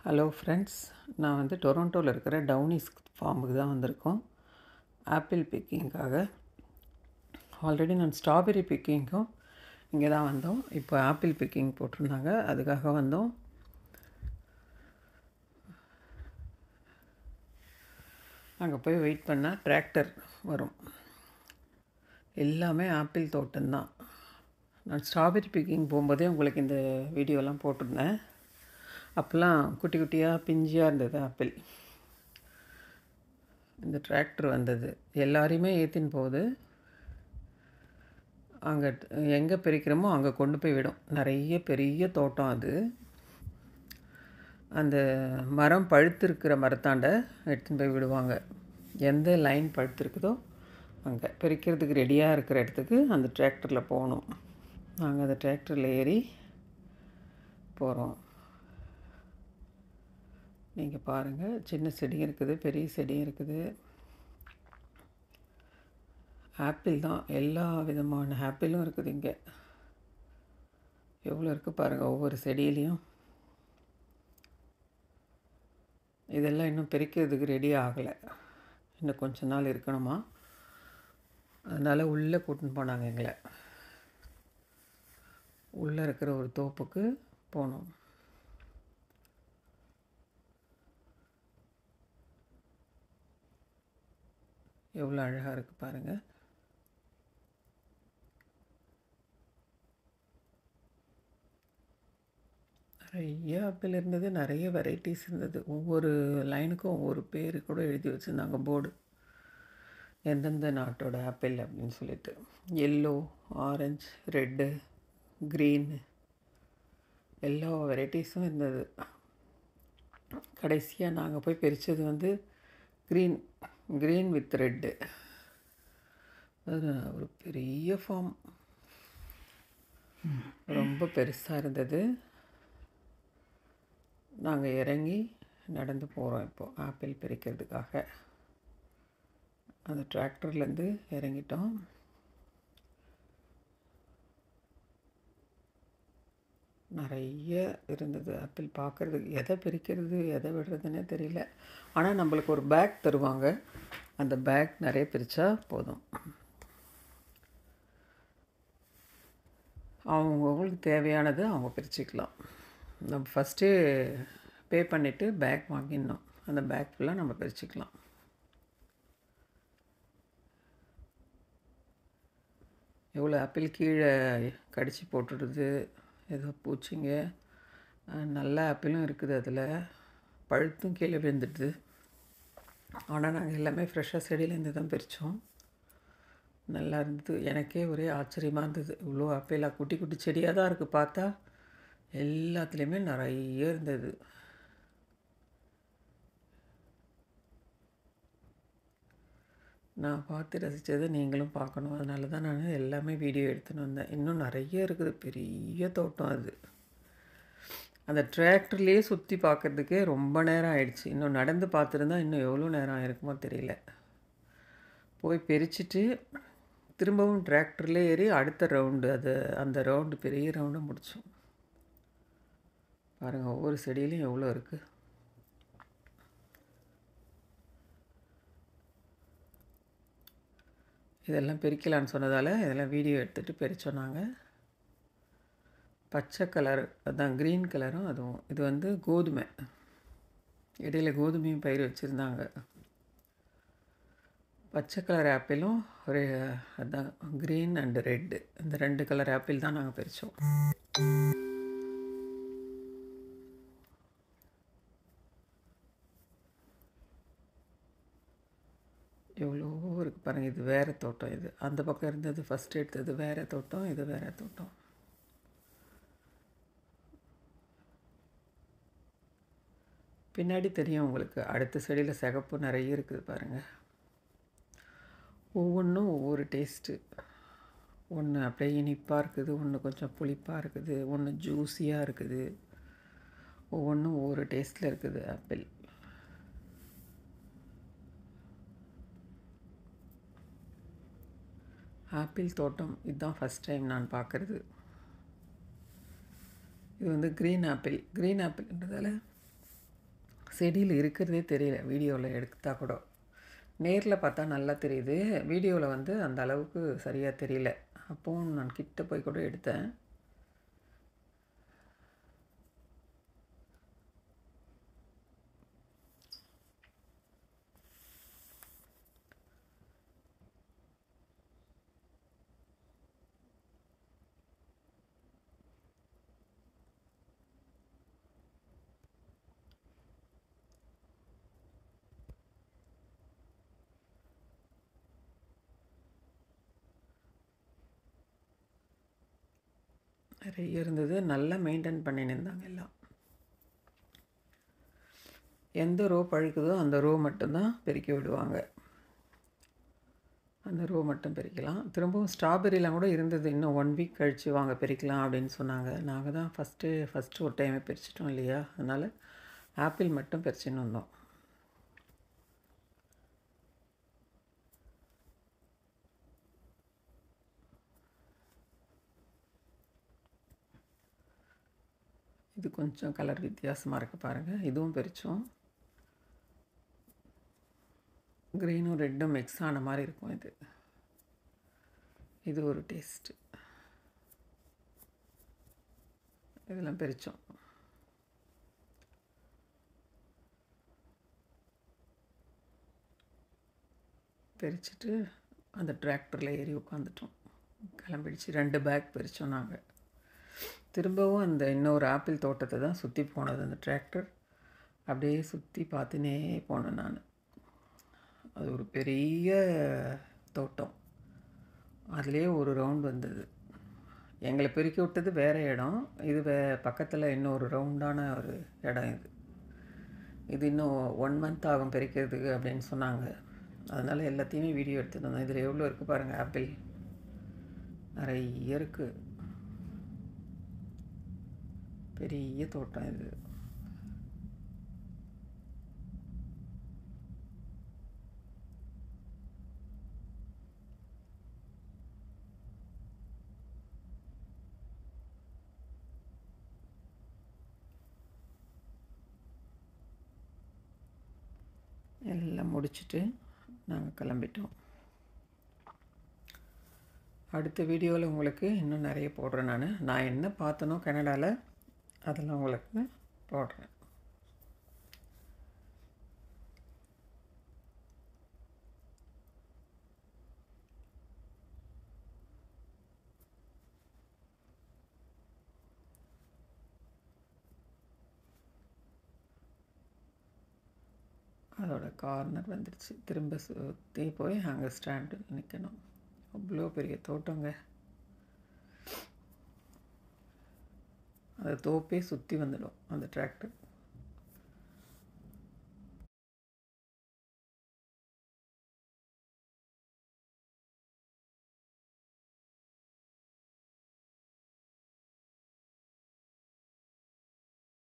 Hello friends, நான் வந்து டொரண்டோவில் இருக்கிற டவுனிஸ் ஃபார்முக்கு தான் வந்திருக்கோம் ஆப்பிள் பிக்கிங்காக. ஆல்ரெடி நான் ஸ்ட்ராபெரி பிக்கிங்கும் இங்கே தான் வந்தோம். இப்போ ஆப்பிள் பிக்கிங் போட்டிருந்தாங்க, அதுக்காக வந்தோம். அங்கே போய் வெயிட் பண்ணால் டிராக்டர் வரும். எல்லாமே ஆப்பிள் தோட்டம்தான். நான் ஸ்ட்ராபெரி பிக்கிங் போகும்போதே உங்களுக்கு இந்த வீடியோலாம் போட்டிருந்தேன். அப்போல்லாம் குட்டி குட்டியாக பிஞ்சியாக இருந்தது ஆப்பிள். இந்த டிராக்டர் வந்தது, எல்லாரையுமே ஏற்றின்னு போகுது. அங்கே எங்கே பிரிக்கிறோமோ அங்கே கொண்டு போய் விடும். நிறைய பெரிய தோட்டம் அது. அந்த மரம் பழுத்திருக்கிற மரத்தாண்ட எடுத்துன்னு போய் விடுவாங்க. எந்த லைன் பழுத்திருக்குதோ அங்கே பிரிக்கிறதுக்கு ரெடியாக இருக்கிற இடத்துக்கு அந்த டிராக்டரில் போகணும். நாங்கள் அந்த டிராக்டரில் ஏறி போகிறோம். நீங்கள் பாருங்கள், சின்ன செடியும் இருக்குது, பெரிய செடியும் இருக்குது. ஆப்பிள் தான், எல்லா விதமான ஆப்பிளும் இருக்குது இங்கே. எவ்வளோ இருக்குது பாருங்கள் ஒவ்வொரு செடியிலையும். இதெல்லாம் இன்னும் பிரிக்கிறதுக்கு ரெடி ஆகலை, இன்னும் கொஞ்ச நாள் இருக்கணுமா. அதனால் உள்ளே கூட்டின்னு போனாங்க எங்களை. உள்ளே இருக்கிற ஒரு தோப்புக்கு போனோம். எவ்வளோ அழகாக இருக்குது பாருங்கள். நிறைய ஆப்பிள் இருந்தது, நிறைய வெரைட்டிஸ் இருந்தது. ஒவ்வொரு லைனுக்கும் ஒவ்வொரு பேர் கூட எழுதி வச்சுருந்தாங்க, போர்டு. எந்தெந்த நாட்டோட ஆப்பிள் அப்படின்னு சொல்லிட்டு. எல்லோ, ஆரஞ்சு, ரெட்டு, க்ரீன், எல்லா வெரைட்டிஸும் இருந்தது. கடைசியாக நாங்கள் போய் பறித்தது வந்து க்ரீன் வித் ரெட்டு. அது ஒரு பெரிய ஃபார்ம், ரொம்ப பெருசாக இருந்தது. நாங்கள் இறங்கி நடந்து போகிறோம் இப்போது ஆப்பிள் பறிக்கிறதுக்காக. அந்த டிராக்டர்லேருந்து இறங்கிட்டோம். நிறைய இருந்தது ஆப்பிள். பார்க்குறதுக்கு எதை பிரிக்கிறது எதை விடுறதுன்னே தெரியல. ஆனால் நம்மளுக்கு ஒரு பேக் தருவாங்க, அந்த பேக் நிறைய பிரித்தா போதும். அவங்களுக்கு தேவையானது அவங்க பிரிச்சுக்கலாம். நம்ம ஃபஸ்ட்டே பே பண்ணிவிட்டு பேக் வாங்கிடணும். அந்த பேக் ஃபுல்லாக நம்ம பிரிச்சுக்கலாம். எவ்வளோ ஆப்பிள் கீழே கடிச்சு போட்டுடுது, ஏதோ பூச்சிங்க. நல்ல ஆப்பிளும் இருக்குது, அதில் பழுத்தும் கீழே விழுந்துடுது. ஆனால் நாங்கள் எல்லாமே ஃப்ரெஷ்ஷாக செடியிலேருந்து தான் பறித்தோம். நல்லா இருந்தது. எனக்கே ஒரே ஆச்சரியமாக இருந்தது, இவ்வளோ ஆப்பிளாக. குட்டி குட்டி செடியாக தான் இருக்குது, பார்த்தா எல்லாத்துலேயுமே நிறைய இருந்தது. நான் பார்த்து ரசித்ததை நீங்களும் பார்க்கணும், அதனால தான் நான் எல்லாமே வீடியோ எடுத்துன்னு வந்தேன். இன்னும் நிறைய இருக்குது, பெரிய தோட்டம் அது. அந்த டிராக்டர்லேயே சுற்றி பார்க்குறதுக்கே ரொம்ப நேரம் ஆயிடுச்சு. இன்னும் நடந்து பார்த்துருந்தா இன்னும் எவ்வளோ நேரம் ஆயிருக்குமோ தெரியல. போய் பறிச்சிட்டு திரும்பவும் டிராக்டர்லேயே ஏறி அடுத்த ரவுண்டு, அந்த ரவுண்டு பெரிய ரவுண்டை முடித்தோம். பாருங்கள் ஒவ்வொரு செடியிலையும் எவ்வளோ இருக்குது. இதெல்லாம் பறிக்கலான்னு சொன்னதால் இதெல்லாம் வீடியோ எடுத்துகிட்டு பறித்தோம் நாங்கள். பச்சை கலர் அதுதான், க்ரீன் கலரும் அதுவும். இது வந்து கோதுமை, இடையில கோதுமையும் பயிர் வச்சுருந்தாங்க. பச்சை கலர் ஆப்பிளும் ஒரு அதுதான், க்ரீன் அண்டு ரெட்டு, இந்த 2 கலர் ஆப்பிள் தான் நாங்கள் பறித்தோம். எவ்வளோ இருக்குது பாருங்கள். இது வேறு தோட்டம். இது அந்த பக்கம் இருந்தது ஃபஸ்ட்டு எடுத்தது வேறு தோட்டம், இது வேறு தோட்டம். பின்னாடி தெரியும் உங்களுக்கு, அடுத்த செடியில் சிகப்பு நிறைய இருக்குது பாருங்கள். ஒவ்வொன்றும் ஒவ்வொரு டேஸ்ட்டு. ஒன்று அப்படியே இனிப்பாக இருக்குது, ஒன்று கொஞ்சம் புளிப்பாக இருக்குது, ஒன்று ஜூஸியாக இருக்குது. ஒவ்வொன்றும் ஒவ்வொரு டேஸ்ட்டில் இருக்குது ஆப்பிள். ஆப்பிள் தோட்டம் இதுதான் ஃபஸ்ட் டைம் நான் பார்க்குறது. இது வந்து க்ரீன் ஆப்பிள்ன்றதால செடியில் இருக்கிறதே தெரியல வீடியோவில் எடுத்தா கூட. நேரில் பார்த்தா நல்லா தெரியுது, வீடியோவில் வந்து அந்த அளவுக்கு சரியாக தெரியல. அப்போவும் நான் கிட்ட போய் கூட எடுத்தேன். நிறைய இருந்தது, நல்லா மெயின்டைன் பண்ணின்னு இருந்தாங்க எல்லாம். எந்த ரோ பழுக்குதோ அந்த ரோ மட்டும்தான் பெருக்கி விடுவாங்க. அந்த ரோ மட்டும் பறிக்கலாம். திரும்பவும் ஸ்ட்ராபெரிலாம் கூட இருந்தது, இன்னும் 1 வீக் கழித்து வாங்க பறிக்கலாம் அப்படின்னு சொன்னாங்க. நாங்கள் தான் ஃபஸ்ட்டு ஒரு டைமே பறிச்சிட்டோம் இல்லையா, அதனால் ஆப்பிள் மட்டும் பறிச்சுன்னு வந்தோம். இது கொஞ்சம் கலர் வித்தியாசமாக இருக்குது பாருங்கள், இதுவும் பறித்தோம். க்ரீனும் ரெட்டும் மிக்ஸ் ஆன மாதிரி இருக்கும் இது. இது ஒரு டேஸ்ட்டு. இதெல்லாம் பறித்தோம். பறிச்சுட்டு அந்த டிராக்டரில் ஏறி உட்காந்துட்டோம். கிளம்பிடுச்சு. 2 பேக் பறித்தோம் நாங்கள். திரும்பவும் அந்த இன்னொரு ஆப்பிள் தோட்டத்தை தான் சுற்றி போனது அந்த டிராக்டர். அப்படியே சுற்றி பார்த்துனே போனேன் நான். அது ஒரு பெரிய தோட்டம், அதுலேயே ஒரு ரவுண்ட் வந்தது. எங்களை பெருக்கி விட்டது வேறு இடம், இது பக்கத்தில் இன்னொரு ரவுண்டான ஒரு இடம். இது இன்னும் 1 மந்த் ஆகும் பெருக்கிறதுக்கு அப்படின்னு சொன்னாங்க. அதனால் எல்லாத்தையுமே வீடியோ எடுத்துகிட்டு வந்தோம். இதில் எவ்வளோ இருக்குது பாருங்கள், ஆப்பிள் நிறைய இருக்குது. பெரிய தோட்டம் இது. எல்லாம் முடிச்சுட்டு நாங்கள் கிளம்பிட்டோம். அடுத்த வீடியோவில் உங்களுக்கு இன்னும் நிறைய போடுறேன். நான் என்ன பார்த்தனோ கனடாவில் அதெல்லாம் உங்களுக்கு போடுறேன். அதோட கார்னர் வந்துடுச்சு. திரும்ப சுற்றி போய் அங்கே ஸ்டாண்டில் நிற்கணும். அவ்வளோ பெரிய தோட்டங்க. அந்த தோப்பே சுற்றி வந்துடும் அந்த டிராக்டர்.